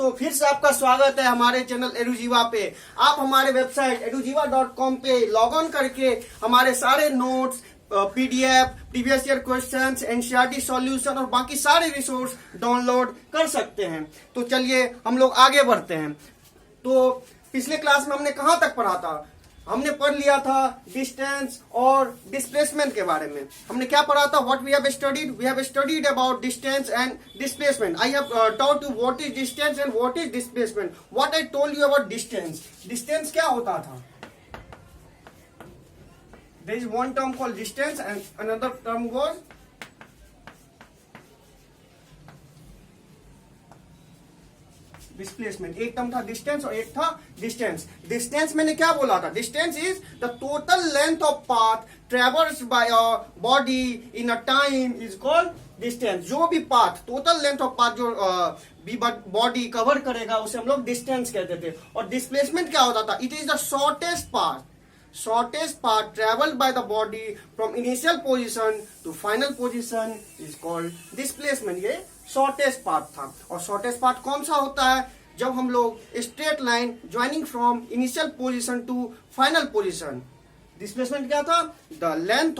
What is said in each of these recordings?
दोस्तों, फिर से आपका स्वागत है हमारे चैनल एडुजीवा पे। आप हमारे वेबसाइट edujiva.com पे लॉग ऑन करके हमारे सारे notes, PDF, previous year questions, NCERT solution और बाकी सारे रिसोर्स डाउनलोड कर सकते हैं। तो चलिए हम लोग आगे बढ़ते हैं। तो पिछले क्लास में हमने कहाँ तक पढ़ा था? हमने पढ़ लिया था डिस्टेंस और डिस्प्लेसमेंट के बारे में। हमने क्या पढ़ा था? What we have studied? We have studied about distance and displacement. I have taught you what is distance and what is displacement. What I told you about distance? Distance क्या होता था? There is one term called distance and another term was displacement. एक term था distance और एक था distance. Distance मैंने क्या बोला था? Distance is the total length of path traverse by a body in a time is called distance. जो भी path, total length of path जो बॉडी कवर करेगा उसे हम लोग डिस्टेंस कहते थे। और डिस्प्लेसमेंट क्या होता था? It is the shortest path traveled by the body from initial position to final position is called displacement। ये शॉर्टेस्ट पाथ था। और शॉर्टेस्ट पाथ कौन सा होता है? जब हम लोग straight line joining from initial position to final position. Displacement क्या था? The length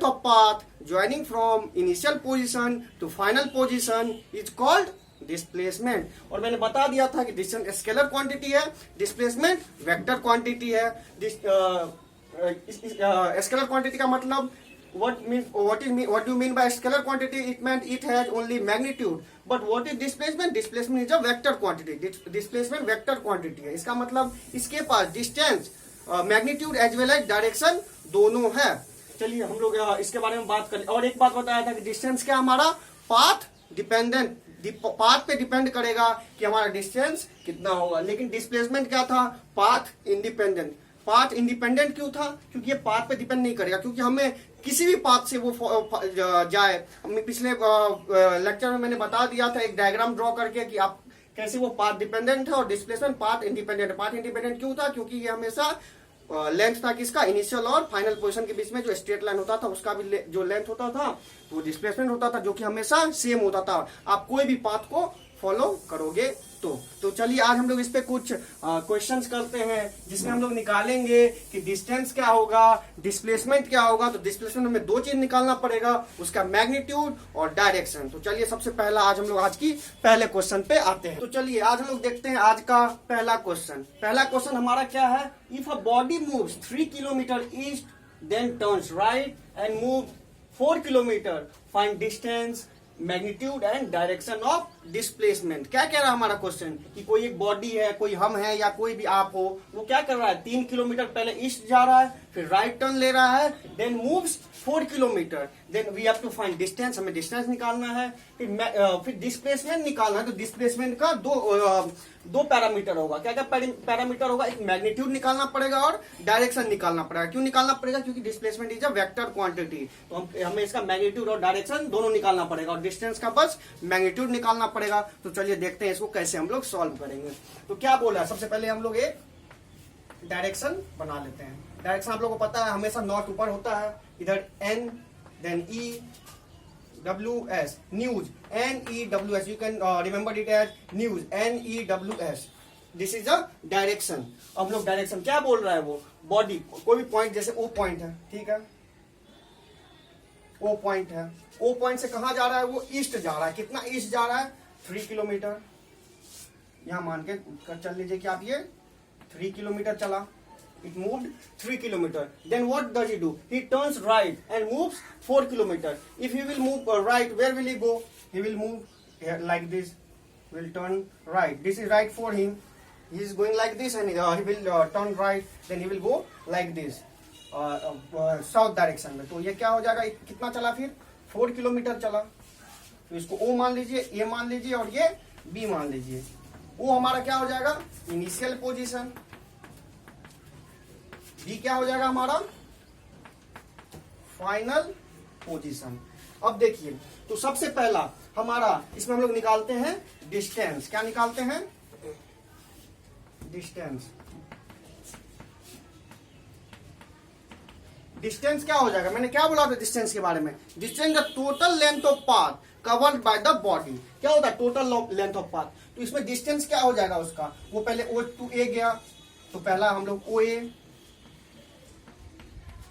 of path joining from initial position to final position is called displacement. और मैंने बता दिया था कि डिस्टेंस स्केलर क्वांटिटी है, डिस्प्लेसमेंट वेक्टर क्वांटिटी है। स्केलर क्वांटिटी का मतलब what do you mean by scalar quantity? It meant it has only magnitude. But what is displacement? Displacement is a vector quantity. Displacement vector quantity है। इसका मतलब इसके पास distance, magnitude as well as direction दोनों है। चलिए हम लोग इसके बारे में बात करें। और एक बात बताया था कि डिस्टेंस क्या हमारा पाथ डिपेंडेंट, पाथ पे डिपेंड करेगा कि हमारा डिस्टेंस कितना होगा। लेकिन डिस्प्लेसमेंट क्या था? Path independent. पाथ इंडिपेंडेंट क्यों था? क्योंकि ये पाथ पे डिपेंड नहीं करेगा, क्योंकि हमें किसी भी पाथ से वो जाए। हमें पिछले लेक्चर में मैंने बता दिया था एक डायग्राम ड्रॉ करके कि आप कैसे वो पाथ डिपेंडेंट है और डिस्प्लेसमेंट पाथ इंडिपेंडेंट है। पाथ इंडिपेंडेंट क्यों था? क्योंकि ये हमेशा लेंथ था किसका? इनिशियल और फाइनल पोजीशन के बीच में जो स्ट्रेट लाइन होता था उसका भी जो लेंथ होता था वो डिस्प्लेसमेंट होता था, जो कि हमेशा सेम होता था। आप कोई भी पाथ को फॉलो करोगे तो चलिए आज हम लोग इस पे कुछ क्वेश्चंस करते हैं जिसमें हम लोग निकालेंगे कि डिस्टेंस क्या होगा, डिस्प्लेसमेंट क्या होगा। तो डिस्प्लेसमेंट में दो चीज निकालना पड़ेगा, उसका मैग्नीट्यूड और डायरेक्शन। तो चलिए सबसे पहला आज हम लोग आज की पहले क्वेश्चन पे आते हैं। तो चलिए आज हम लोग देखते हैं आज का पहला क्वेश्चन। पहला क्वेश्चन हमारा क्या है? If a body moves 3 kilometre east then turns right and move 4 kilometre, find distance, magnitude and direction of displacement. क्या कह रहा है हमारा क्वेश्चन? कि कोई एक बॉडी है, कोई हम है या कोई भी आप हो, वो क्या कर रहा है? 3 किलोमीटर पहले ईस्ट जा रहा है, फिर राइट टर्न ले रहा है, then moves 4 kilometre, then we have to find distance. हमें डिस्टेंस निकालना है, फिर डिस्प्लेसमेंट निकालना है। तो डिस्प्लेसमेंट का दो पैरामीटर होगा। क्या क्या पैरामीटर होगा? एक मैग्नीट्यूड निकालना पड़ेगा और डायरेक्शन निकालना पड़ेगा। क्यों निकालना पड़ेगा? क्योंकि displacement is a vector quantity. तो हमें इसका मैग्नीट्यूड और डायरेक्शन दोनों निकालना पड़ेगा और डिस्टेंस का बस मैग्नीट्यूड निकालना पड़ेगा। तो चलिए देखते हैं इसको कैसे हम लोग सॉल्व करेंगे। तो क्या बोला है? सबसे पहले हम लोग एक डायरेक्शन बना लेते हैं। डायरेक्शन आप लोगों को पता है हमेशा नॉर्थ ऊपर होता है, इधर N then E WS, news, NEWS, you can remember it as news, NEWS। This is a direction. अब लोग डायरेक्शन क्या बोल रहा है? वो बॉडी कोई भी पॉइंट, जैसे O पॉइंट है, ठीक है, O पॉइंट है, O पॉइंट से कहा जा रहा है? वो ईस्ट जा रहा है। कितना ईस्ट जा रहा है? 3 किलोमीटर। यहां मान के चल लीजिए कि आप ये 3 किलोमीटर चला। It moved 3 kilometer. Then what does he do? He turns right and moves 4 kilometer. If he will move right, where will he go? He will move here like this. Will turn right. This is right for him. He is going like this and he will turn right. Then he will go like this. South direction में। तो ये क्या हो जाएगा? कितना चला फिर? 4 kilometre चला। तो इसको O मान लीजिए, A मान लीजिए और ये B मान लीजिए। O हमारा क्या हो जाएगा? Initial position. बी क्या हो जाएगा हमारा? Final position. अब देखिए, तो सबसे पहला हमारा इसमें हम लोग निकालते हैं डिस्टेंस। क्या निकालते हैं? डिस्टेंस। डिस्टेंस क्या हो जाएगा? मैंने क्या बोला था डिस्टेंस के बारे में? Distance the total length of path covered by the body. क्या होता है? Total length of path. तो इसमें डिस्टेंस क्या हो जाएगा उसका? वो पहले O टू A गया, तो पहला हम लोग OA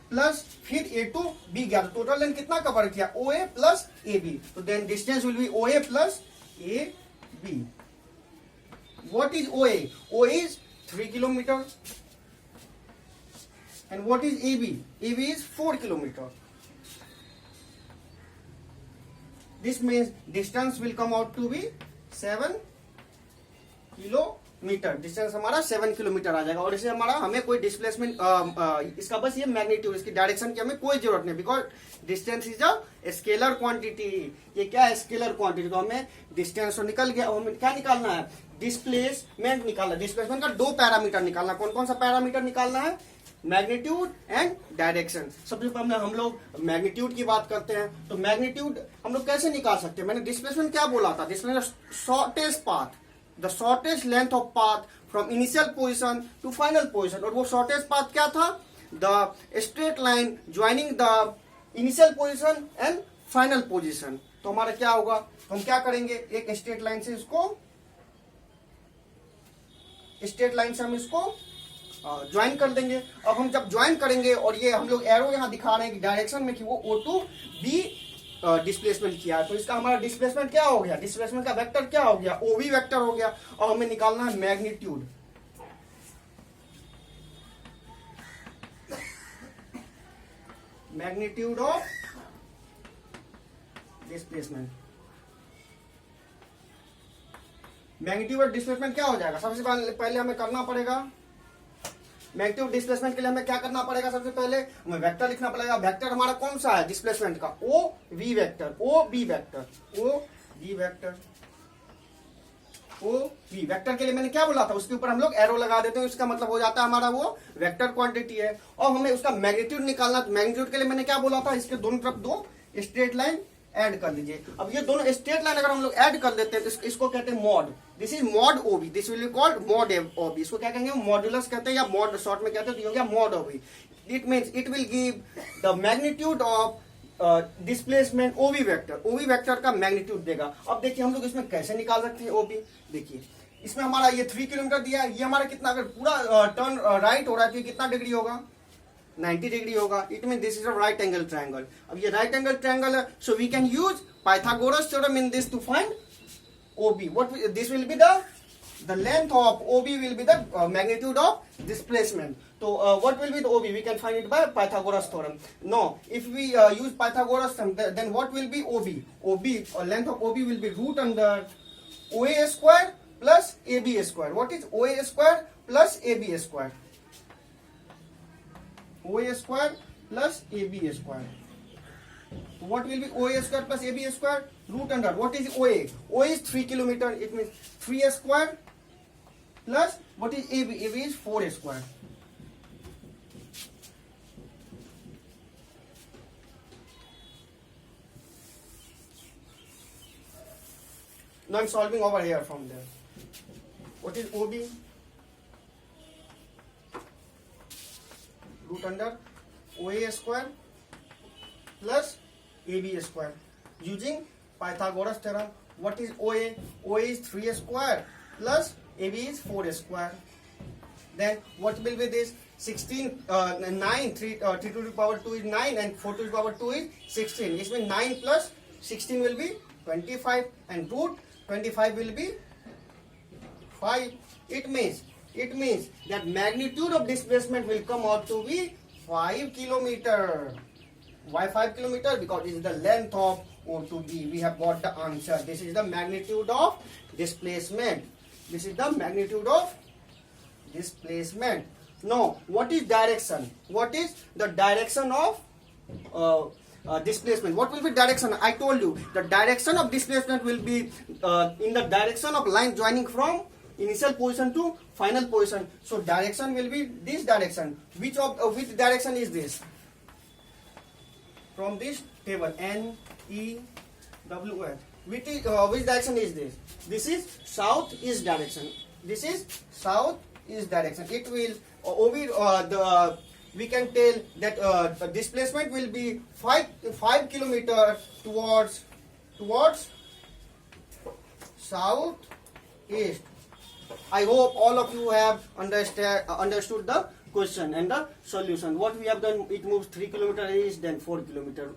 प्लस फिर A टू B गया, तो टोटल लेंथ कितना कवर किया? OA plus AB। तो then distance will be OA plus AB। What is OA? OA is 3 kilometer. And what is AB? AB is 4 kilometer. This means distance will come out to be 7 kilometre. Distance हमारा 7 kilometre आ जाएगा। और इसे हमारा हमें कोई displacement इसका बस ये मैग्नीट्यूड, इसकी डायरेक्शन की हमें कोई जरूरत नहीं, because distance is a scalar quantity. ये क्या है? Scalar quantity. तो हमें डिस्टेंस तो निकल गया, हमें क्या निकालना है? डिस्प्लेसमेंट निकालना। डिस्प्लेसमेंट का 2 पैरामीटर निकालना। कौन कौन सा पैरामीटर निकालना है? Magnitude and direction. सबसे पहले हम लोग मैग्नीट्यूड की बात करते हैं। तो मैग्नीट्यूड हम लोग कैसे निकाल सकते हैं? मैंने डिस्प्लेसमेंट क्या बोला था? Displacement shortest path, the shortest length of path from initial position to final position. और वो शॉर्टेस्ट पाथ क्या था? The straight line joining the initial position and final position. तो हमारा क्या होगा? हम क्या करेंगे? एक स्ट्रेट लाइन से हम इसको ज्वाइन कर देंगे। अब हम जब ज्वाइन करेंगे और ये हम लोग एरो यहां दिखा रहे हैं कि डायरेक्शन में कि वो O टू B डिस्प्लेसमेंट किया है, तो इसका हमारा डिस्प्लेसमेंट क्या हो गया? डिस्प्लेसमेंट का वेक्टर क्या हो गया? OV वेक्टर हो गया। और हमें निकालना है magnitude. Magnitude of displacement. Magnitude of displacement क्या हो जाएगा? सबसे पहले हमें करना पड़ेगा, मैग्नीट्यूड डिस्प्लेसमेंट के लिए हमें क्या करना पड़ेगा? सबसे पहले हमें वेक्टर लिखना पड़ेगा। वेक्टर हमारा कौन सा है डिस्प्लेसमेंट का? OV vector, OB vector, OB vector, OV vector के लिए मैंने क्या बोला था? उसके ऊपर हम लोग एरो लगा देते हैं, इसका मतलब हो जाता है हमारा वो वेक्टर क्वांटिटी है। और हमें उसका मैग्नीट्यूड निकालना। तो मैग्नीट्यूड के लिए मैंने क्या बोला था? इसके दोनों तरफ 2 स्ट्रेट लाइन ऐड कर लीजिए। अब ये दोनों स्ट्रेट लाइन अगर हम लोग ऐड कर देते हैं तो इसको कहते हैं mod. This is mod OB, this will be called mod OB। इसको क्या कहेंगे? मॉड्यूलस कहते हैं या मॉड शॉर्ट में कहते हैं, तो ये हो गया mod OB। It means it will give the magnitude of displacement OV vector. OV vector का मैग्नीट्यूड देगा। अब देखिए हम लोग इसमें कैसे निकाल सकते हैं OB। देखिए इसमें हमारा ये 3 किलोमीटर दिया है, ये हमारा कितना, अगर पूरा टर्न राइट हो रहा है तो ये कितना डिग्री होगा? 90 डिग्री होगा। It mean this is a right angle triangle. अब ये राइट एंगल ट्रायंगल है, so we can use Pythagoras theorem in this to find OB. What this will be the length of OB will be the magnitude of displacement. So what will be the OB? We can find it by Pythagoras theorem. No, if we use Pythagoras theorem, then what will be OB? OB length of OB will be root under OA square plus AB square. What is OA square plus AB square? OA square plus AB square. What will be OA square plus AB square? Root under, what is OA? OA is 3 kilometer. It means 3 square plus what is AB? AB is 4 square. Now I'm solving over here from there. What is OB? Root under OA square plus AB square. Using Pythagoras theorem, what is OA? OA is 3 square plus AB is 4 square. Then what will be this? 16, 9, 3 to the power 2 is 9 and 4 to the power 2 is 16. This means 9 plus 16 will be 25 and root 25 will be 5. It means that magnitude of displacement will come out to be 5 kilometer. Why 5 kilometer? Because it is the length of O to B. We have got the answer. This is the magnitude of displacement. This is the magnitude of displacement. Now, what is direction? What is the direction of displacement? What will be direction? I told you the direction of displacement will be in the direction of line joining from initial position to final position. So direction will be this direction. Which direction is this? From this table, N, E, W, H. Which direction is this? This is southeast direction. This is southeast direction. It will we can tell that the displacement will be 5 kilometer towards towards south east. I hope all of you have understood the question and the solution. What we have done, it moves 3 kilometer east, then 4 kilometer.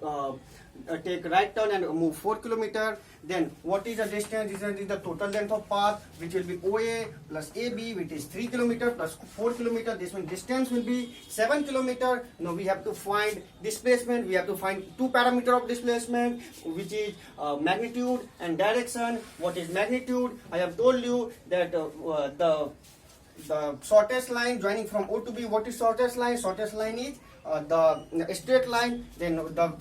Take right turn and move 4 kilometer. Then what is the distance? This is the total length of path, which will be OA plus AB, which is 3 kilometer plus 4 kilometer. This means distance will be 7 kilometer. Now we have to find displacement. We have to find two parameter of displacement, which is magnitude and direction. What is magnitude? I have told you that the shortest line joining from O to B. What is shortest line? Shortest line is the straight line. Then the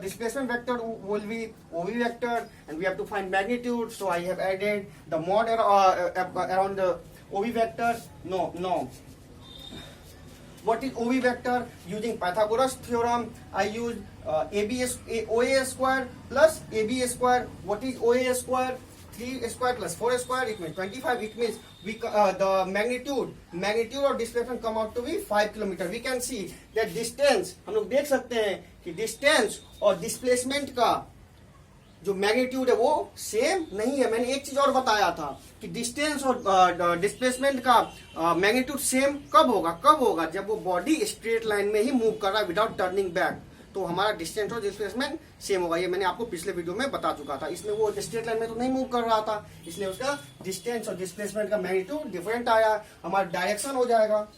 displacement vector will be OV vector, and we have to find magnitude. So I have added the mod around the OV vector. No. What is OV vector? Using Pythagoras theorem, I use OA square plus AB square. What is OA square? 3 square plus 4 square, it means 25. It means the magnitude of displacement come out to be 5 kilometer. We can see that distance, हम लोग देख सकते हैं कि distance और displacement का जो magnitude है वो सेम नहीं है. मैंने एक चीज और बताया था कि डिस्टेंस और डिस्प्लेसमेंट का मैग्नीट्यूड सेम कब होगा जब वो बॉडी स्ट्रेट लाइन में ही मूव कर रहा है विदाउट टर्निंग बैक. तो हमारा डिस्टेंस और डिस्प्लेसमेंट सेम होगा. ये मैंने आपको पिछले वीडियो में बता चुका था. इसमें वो स्ट्रेट लाइन में तो नहीं मूव कर रहा था, इसलिए उसका डिस्टेंस और डिस्प्लेसमेंट का मैग्नीट्यूड डिफरेंट आया. हमारा डायरेक्शन हो जाएगा,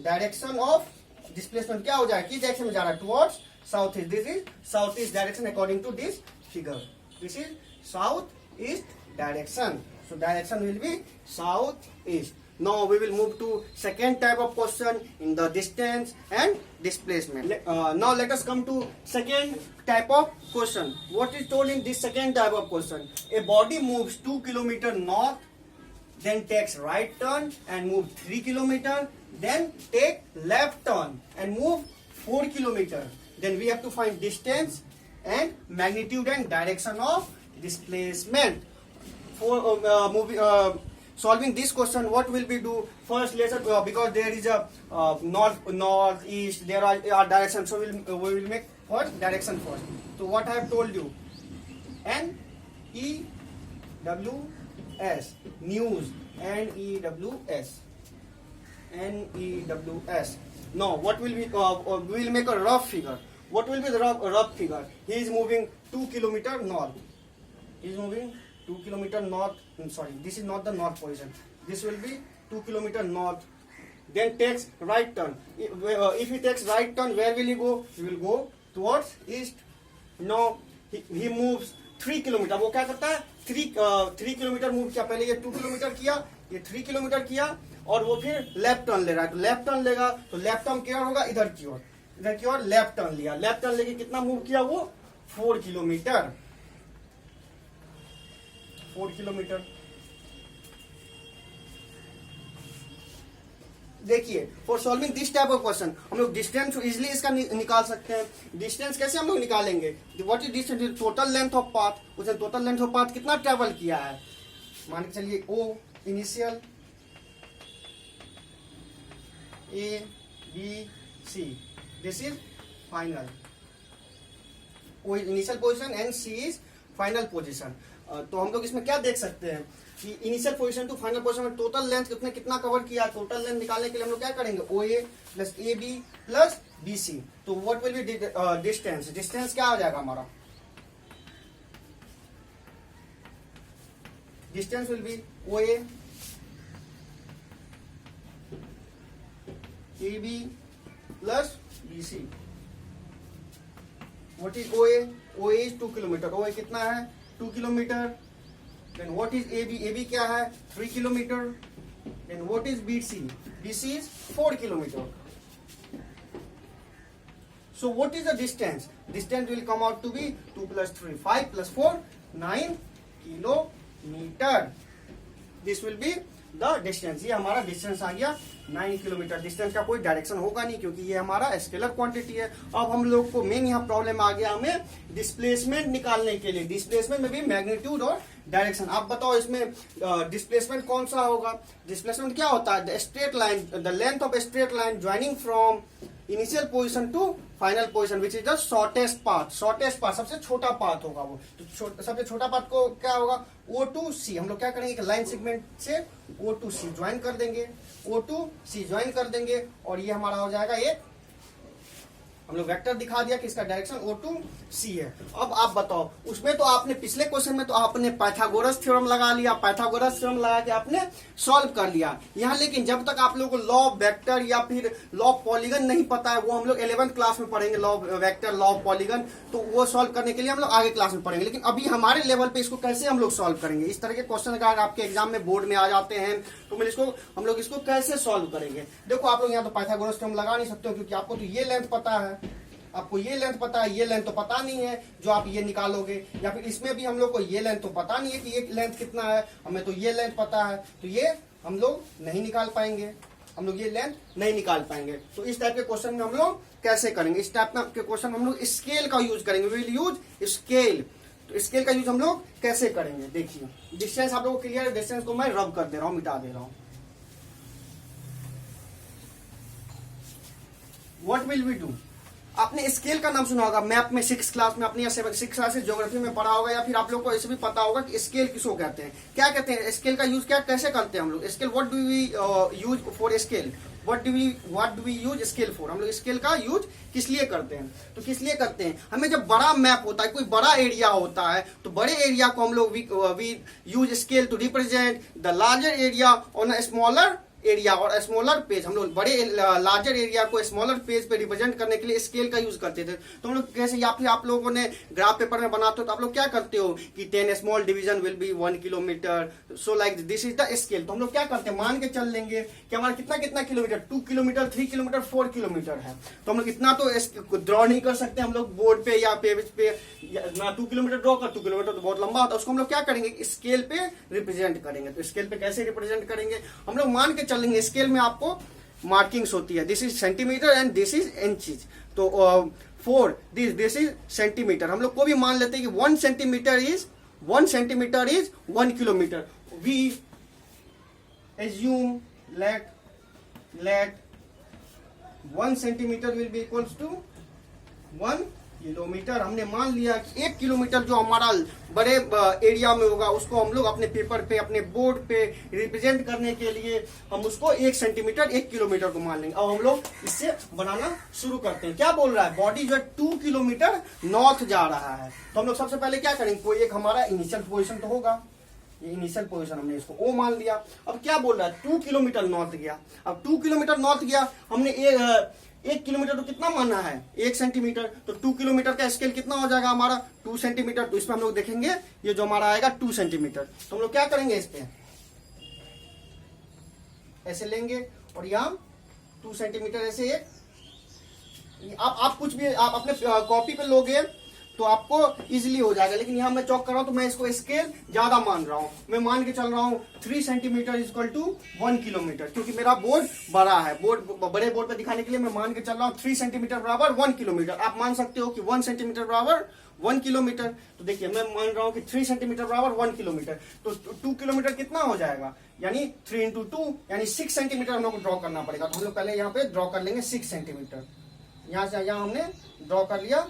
डायरेक्शन ऑफ डिस्प्लेसमेंट क्या हो जाएगा, किस डायरेक्शन में जा रहा है, towards south east. This is south east direction according to this figure. This is south east direction. So direction will be south east. Now we will move to second type of question in the distance and displacement. Now let us come to second type of question. What is told in this second type of question? A body moves 2 kilometer north, then takes right turn and move 3 kilometer, then take left turn and move 4 kilometer. Then we have to find distance and magnitude and direction of displacement. For solving this question, what will we do? First, let's because there is a north, east, there are directions, so we will make first direction first. So what I have told you, NEWS, news, NEWS. Now what will we will make a rough figure. What will be the rough figure? He is moving 2 kilometer north. He is moving 2 kilometer north. Sorry, this is not the north position. This will be 2 kilometer north. Then takes right turn. If he takes right turn, where will he go? He will go towards east. Now he moves 3 kilometer. वो क्या करता है? 3 kilometre move किया. पहले ये 2 kilometre किया, ये 3 kilometre किया, और वो फिर लेफ्ट टर्न ले रहा है. तो लेफ्ट टर्न लेगा, तो लेफ्ट टर्न क्या होगा, इधर की ओर लेफ्ट टर्न लिया. लेफ्ट टर्न लेके कितना मूव किया, वो 4 किलोमीटर. 4 किलोमीटर. देखिए, for solving this type of question हम लोग डिस्टेंस इजिली इसका निकाल सकते हैं. डिस्टेंस कैसे हम लोग निकालेंगे? What is distance? Total length of path. उसने टोटल लेंथ ऑफ पाथ कितना ट्रेवल किया है, मान के चलिए O initial, A B C, this is final. Initial position and C is final position. तो हम लोग इसमें क्या देख सकते हैं कि initial position to final position में टोटल लेंथ उसने कितना कवर किया. टोटल लेंथ निकालने के लिए हम लोग क्या करेंगे, O A plus A B plus B C. तो what will be distance? Distance क्या हो जाएगा हमारा? Distance will be O A B plus B C. What is OA? OA is 2 kilometre. OA कितना है, 2 kilometre. Then what is AB? AB क्या है, 3 kilometre. Then what is BC? BC is 4 kilometre. So what is the distance? Distance will come out to be 2 plus 3, 5 plus 4, 9 kilometer. This will be the distance. ये हमारा distance आ गया 9 kilometre. Distance का कोई direction होगा नहीं क्योंकि ये हमारा स्केलर क्वांटिटी है. अब हम लोग को मेन यहाँ प्रॉब्लम आ गया, हमें डिस्प्लेसमेंट निकालने के लिए. डिस्प्लेसमेंट में भी मैग्नीट्यूड और डायरेक्शन। आप बताओ इसमें डिस्प्लेसमेंट कौन सा होगा? डिस्प्लेसमेंट क्या होता है? The straight line, the length of straight line joining from initial position to final position which is the shortest path. Shortest path सबसे छोटा पाथ होगा वो। तो सबसे छोटा पाथ को क्या होगा? O to C। हम लोग क्या करेंगे कि लाइन सेगमेंट से O to C ज्वाइन कर देंगे, O to C ज्वाइन कर देंगे, और ये हमारा हो जाएगा एक, हम लोग वेक्टर दिखा दिया कि इसका डायरेक्शन O to C है। अब आप बताओ, उसमें तो आपने पिछले क्वेश्चन में तो आपने पाइथागोरस थ्योरम लगा लिया, पाइथागोरस थ्योरम लगा के आपने सॉल्व कर लिया यहाँ, लेकिन जब तक आप लोगों को लॉ ऑफ वेक्टर या फिर लॉ ऑफ पॉलीगन नहीं पता है, वो हम लोग 11th क्लास में पढ़ेंगे, law of vector, law of polygon, तो वो सॉल्व करने के लिए हम लोग आगे क्लास में पढ़ेंगे। लेकिन अभी हमारे लेवल पे इसको कैसे हम लोग सॉल्व करेंगे, इस तरह के क्वेश्चन अगर आपके एग्जाम में बोर्ड में आ जाते हैं तो हम लोग इसको कैसे सॉल्व करेंगे? देखो आप लोग यहाँ तो पाइथागोरस थ्योरम लगा नहीं सकते हो, क्योंकि आपको तो ये लेंथ पता है, आपको ये लेंथ पता है, ये लेंथ तो पता नहीं है जो आप ये निकालोगे, या फिर इसमें भी हम लोग को ये लेंथ तो पता नहीं है कि ये लेंथ कितना है, हमें तो ये लेंथ पता है, तो ये हम लोग नहीं निकाल पाएंगे, हम लोग ये लेंथ नहीं निकाल पाएंगे। तो इस टाइप के क्वेश्चन में हम लोग कैसे करेंगे? इस टाइप के क्वेश्चन हम लोग स्केल का यूज करेंगे, वी विल यूज स्केल। तो स्केल का यूज हम लोग कैसे करेंगे? देखिए डिस्टेंस आप लोगों को क्लियर है, डिस्टेंस को मैं रब कर दे रहा हूं, मिटा दे रहा हूं। What will we do? आपने स्केल का नाम सुना होगा मैप में, 6 क्लास में अपनी, या 6 क्लास से ज्योग्राफी में पढ़ा होगा, या फिर आप लोग को ऐसे भी पता होगा कि स्केल किसको कहते हैं, क्या कहते हैं, स्केल का यूज क्या कैसे करते हैं हम लोग? Scale, what do we use for scale, what do we use scale for? हम लोग स्केल का यूज किस लिए करते हैं? तो किस लिए करते हैं, हमें जब बड़ा मैप होता है, कोई बड़ा एरिया होता है, तो बड़े एरिया को हम लोग we use scale to represent the larger area on a smaller area और स्मॉलर पेज। हम लोग बड़े लार्जर एरिया को स्मॉलर पेज पे रिप्रेजेंट करने के लिए स्केल का यूज करते थे। तो हम लोग कैसे, या फिर आप लोगों ने ग्राफ पेपर में बनाते हो तो आप लोग क्या करते हो कि 10 small division will be 1 kilometre, so like this is the scale. तो हम लोग क्या करते हैं, मान के चल लेंगे कि हमारा कितना कितना किलोमीटर, 2 किलोमीटर, 3 किलोमीटर, 4 किलोमीटर है, तो हम लोग इतना तो ड्रॉ नहीं कर सकते हम लोग बोर्ड पे या पेज पे, ना 2 किलोमीटर ड्रॉ कर, 2 किलोमीटर तो बहुत लंबा होता है, उसको हम लोग क्या करेंगे, स्केल पे रिप्रेजेंट करेंगे। तो स्केल पे कैसे रिप्रेजेंट करेंगे, हम लोग मान के चलेंगे स्केल में आपको मार्किंग्स होती है, this is centimetre and this is inches. तो फॉर दिस इज सेंटीमीटर, हम लोग को भी मान लेते हैं कि 1 centimetre is 1 kilometre. We assume let 1 centimetre will be equals to 1 kilometre. हमने मान लिया कि 1 किलोमीटर जो हमारा बड़े एरिया में होगा, उसको हम लोग अपने पेपर पे, अपने बोर्ड पे रिप्रेजेंट करने के लिए हम उसको 1 सेंटीमीटर 1 किलोमीटर को मान लेंगे। अब हम लोग इससे बनाना शुरू करते हैं। क्या बोल रहा है, बॉडी जो है 2 किलोमीटर नॉर्थ जा रहा है, तो हम लोग सबसे पहले क्या करेंगे, कोई एक हमारा इनिशियल पोजिशन तो होगा, ये इनिशियल पोजीशन हमने इसको O मान लिया। अब क्या बोल रहा है, 2 किलोमीटर नॉर्थ गया। अब 2 किलोमीटर नॉर्थ गया, हमने 1 किलोमीटर तो कितना माना है, 1 सेंटीमीटर, तो 2 किलोमीटर का स्केल कितना हो जाएगा हमारा, 2 सेंटीमीटर। तो इसमें हम लोग देखेंगे ये जो हमारा आएगा 2 सेंटीमीटर, तो हम लोग क्या करेंगे, इस पे ऐसे लेंगे और यहाँ 2 सेंटीमीटर ऐसे एक, आप कुछ भी आप अपने कॉपी पे लोगे तो आपको इजीली हो जाएगा, लेकिन यहाँ मैं चौक कर रहा हूं तो मैं इसको स्केल ज्यादा मान रहा हूं, मैं मान के चल रहा हूं 3 सेंटीमीटर इक्वल टू 1 किलोमीटर, क्योंकि मेरा बोर्ड बड़ा है, बड़े बोर्ड पे दिखाने के लिए मैं मान के चल रहा हूं 3 सेंटीमीटर बराबर 1 किलोमीटर। आप मान सकते हो कि 1 सेंटीमीटर बराबर 1 किलोमीटर। तो देखिए मैं मान रहा हूं कि 3 सेंटीमीटर बराबर 1 किलोमीटर, तो 2 किलोमीटर कितना हो जाएगा, यानी 3 इंटू 2 यानी 6 सेंटीमीटर हम लोग को ड्रॉ करना पड़ेगा। तो हम लोग पहले यहाँ पे ड्रॉ कर लेंगे 6 सेंटीमीटर, यहाँ से यहाँ हमने ड्रॉ कर लिया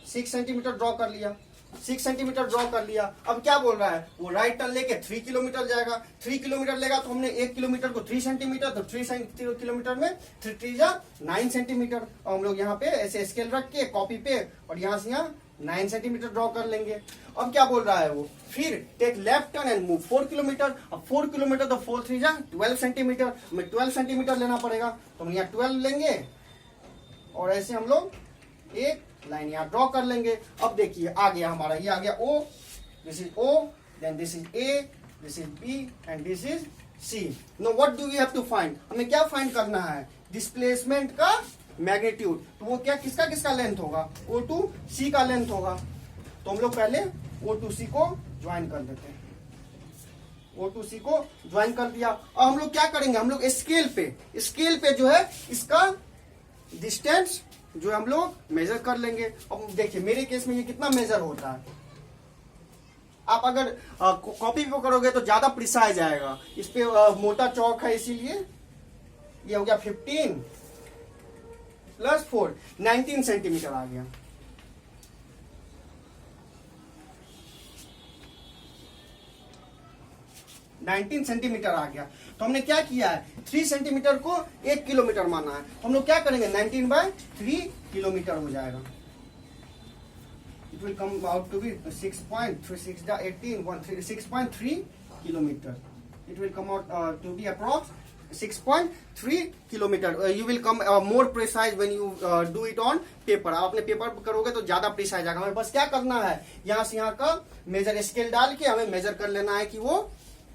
6 सेंटीमीटर ड्रॉ कर लिया, 6 सेंटीमीटर ड्रॉ कर लिया। अब क्या बोल रहा है, वो राइट टर्न लेके 3 किलोमीटर जाएगा, 3 किलोमीटर लेगा तो हमने 1 किलोमीटर को 3 सेंटीमीटर, तो 3 किलोमीटर में 3 जा 9 सेंटीमीटर। और हम लोग यहाँ पे ऐसे स्केल रख के कॉपी पे और यहाँ से यहाँ 9 सेंटीमीटर ड्रॉ कर लेंगे। अब क्या बोल रहा है वो, फिर take left turn and move 4 kilometre. अब 4 किलोमीटर तो 4 3 जा 12 सेंटीमीटर, हमें 12 सेंटीमीटर लेना पड़ेगा, तो हम यहाँ 12 लेंगे और ऐसे हम लोग एक लाइन यहाँ ड्रॉ कर लेंगे। अब देखिए आ गया हमारा, ये आ गया O, this is O, then this is A, this is B and this is C। No what do we have to find, हमें क्या फाइंड करना है, डिस्प्लेसमेंट का मैग्नीट्यूड। तो वो क्या किसका लेंथ होगा, O to C का लेंथ होगा। तो हम लोग पहले O to C को ज्वाइन कर देते हैं, O to C को ज्वाइन कर दिया। अब हम लोग क्या करेंगे, हम लोग स्केल पे जो है इसका डिस्टेंस जो हम लोग मेजर कर लेंगे। अब देखिए मेरे केस में ये कितना मेजर होता है, आप अगर कॉपी पे करोगे तो ज्यादा प्रिसाइज आएगा। इस पे मोटा चौक है, इसीलिए ये हो गया 15 + 4 19 सेंटीमीटर आ गया। 19 सेंटीमीटर आ गया। तो हमने क्या किया है, 3 सेंटीमीटर को 1 किलोमीटर माना है। हम लोग क्या करेंगे, 19/3 किलोमीटर हो जाएगा। It will come out to be 6.3 kilometre. It will come out to be approx 6.3 kilometre. You will come more precise when you do it on paper. आप अपने पेपर पर करोगे तो ज्यादा प्रिसाइज आएगा। हमें बस क्या करना है, यहाँ से यहाँ का मेजर स्केल डाल के हमें मेजर कर लेना है कि वो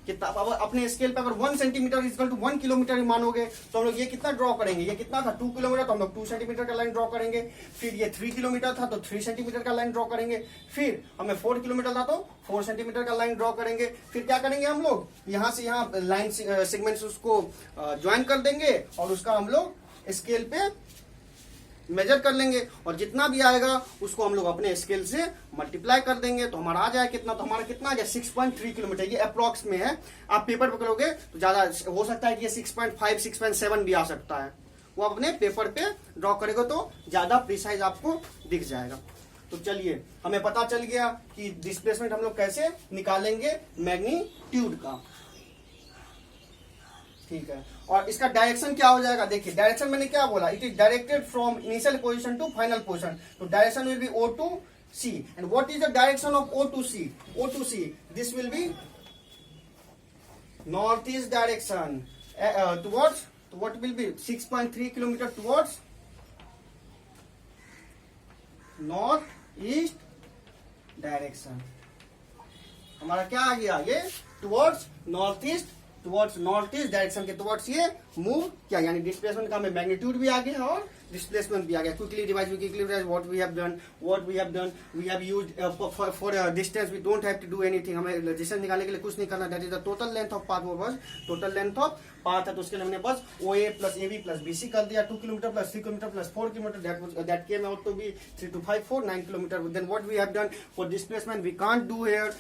कितना। अपने स्केल पे अगर 1 सेंटीमीटर इक्वल टू 1 किलोमीटर ही मानोगे तो हम लोग ये कितना ड्रॉ करेंगे, ये कितना था 2 किलोमीटर, तो हम लोग 2 सेंटीमीटर का लाइन ड्रॉ करेंगे। फिर ये 3 किलोमीटर था तो 3 सेंटीमीटर का लाइन ड्रॉ करेंगे। फिर हमें 4 किलोमीटर था तो 4 सेंटीमीटर का लाइन ड्रॉ करेंगे। फिर क्या करेंगे, हम लोग यहाँ से यहाँ लाइन सेगमेंट्स उसको ज्वाइन कर देंगे और उसका हम लोग स्केल पे मेजर कर लेंगे और जितना भी आएगा उसको हम लोग अपने स्केल से मल्टीप्लाई कर देंगे तो हमारा आ जाए कितना, तो हमारा कितना आ जाए 6.3 किलोमीटर। ये अप्रॉक्स में है, आप पेपर पे करोगे तो ज्यादा हो सकता है कि ये 6.5 6.7 भी आ सकता है। वो अपने पेपर पे ड्रॉ करेगा तो ज्यादा प्रिसाइज आपको दिख जाएगा। तो चलिए, हमें पता चल गया कि डिस्प्लेसमेंट हम लोग कैसे निकालेंगे मैग्नीट्यूड का, ठीक है। और इसका डायरेक्शन क्या हो जाएगा, देखिए डायरेक्शन मैंने क्या बोला, it is directed from initial position to final position. तो direction will be O to C। And what is the direction of O to C? O to C, this will be north east direction towards, तो what will be 6.3 kilometre towards north east direction. हमारा क्या आ गया, ये towards north east direction के towards ये move किया, यानी डिस्प्लेसमेंट का हमें मैग्नीट्यूड भी आ गया और डिस्प्लेसमेंट भी आ गया। Quickly revise what we have done we have used for distance, we don't have to do anything. हमें डिस्टेंस निकालने के लिए कुछ नहीं करना। That is the total length of path. वो बस टोटल लेंथ ऑफ पाथ है, तो उसके लिए हमने बस OA + AB + BC कर दिया। 2 kilometre + 3 kilometre + 4 kilometre, that came out to be 3 to 5 4 9 kilometre. Then what we have done for displacement we can't do here,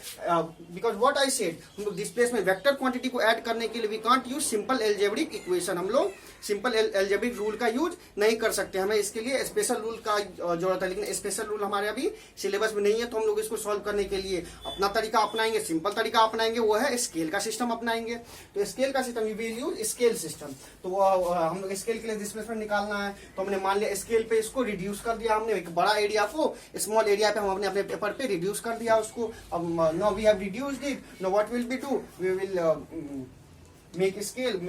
because what I said, हम लोग डिस्प्लेसमेंट वेक्टर क्वांटिटी को add करने के लिए we can't use simple algebraic equation. हम लोग simple algebraic rule का use नहीं कर सकते, हमें इसके लिए स्पेशल रूल का जरूरत है। लेकिन स्पेशल रूल हमारे अभी सिलेबस में नहीं है, तो हम लोग इसको सॉल्व करने के लिए अपना तरीका अपनाएंगे, सिंपल तरीका अपनाएंगे, वो है स्केल का सिस्टम अपनाएंगे। तो स्केल का system, we will use scale system. तो हम लोग स्केल के लिए डिस्प्लेसमेंट निकालना है, तो हमने मान लिया स्केल पे इसको रिड्यूस कर दिया, हमने एक बड़ा एरिया को स्मॉल एरिया पे हम अपने पेपर पे रिड्यूस कर दिया उसको। अब now we have reduced it, now what will be do, we will make scale,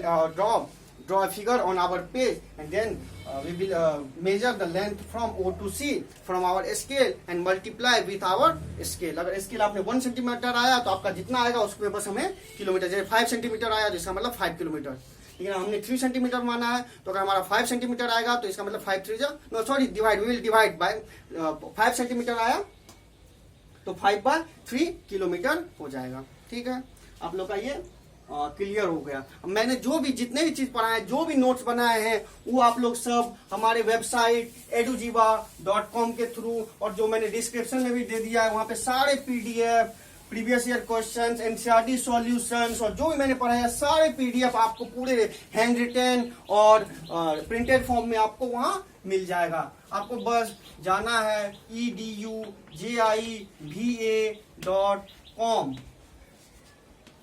draw a figure on our page, and then we will measure the length from O to C from our scale and multiply with our scale। अगर scale आपने 1 centimetre आया तो आपका जितना आएगा उसमें बस हमें किलोमीटर, जैसे 5 सेंटीमीटर आया तो इसका मतलब 5 किलोमीटर। लेकिन हमने 3 सेंटीमीटर माना है, तो अगर हमारा 5 सेंटीमीटर आएगा तो इसका मतलब 5 3 no sorry divide, we will divide by 5 centimetre आया तो 5/3 किलोमीटर हो जाएगा। ठीक है, आप लोग का ये क्लियर हो गया। मैंने जो भी जितने भी चीज पढ़ाए हैं, जो भी नोट्स बनाए हैं, वो आप लोग सब हमारे वेबसाइट edujiva.com के थ्रू, और जो मैंने डिस्क्रिप्शन में भी दे दिया है वहां पे सारे PDF, previous year questions, NCERT solutions और जो भी मैंने पढ़ाया सारे PDF आपको पूरे हैंड रिटन और प्रिंटेड फॉर्म में आपको वहां मिल जाएगा। आपको बस जाना है edujiva.com,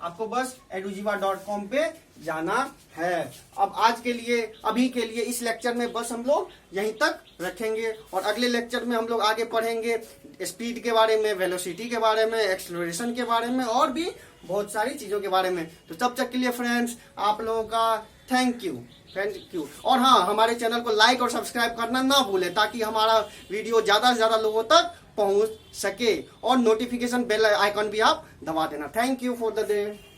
आपको बस edujiva.com पे जाना है। अब आज के लिए, अभी के लिए इस लेक्चर में बस हम लोग यहीं तक रखेंगे, और अगले लेक्चर में हम लोग आगे पढ़ेंगे स्पीड के बारे में, वेलोसिटी के बारे में, एक्सेलरेशन के बारे में और भी बहुत सारी चीजों के बारे में। तो तब तक के लिए फ्रेंड्स, आप लोगों का थैंक यू। और हाँ, हमारे चैनल को लाइक और सब्सक्राइब करना ना भूलें, ताकि हमारा वीडियो ज्यादा से ज्यादा लोगों तक पहुंच सके, और नोटिफिकेशन बेल आइकन भी आप दबा देना। Thank you for the day.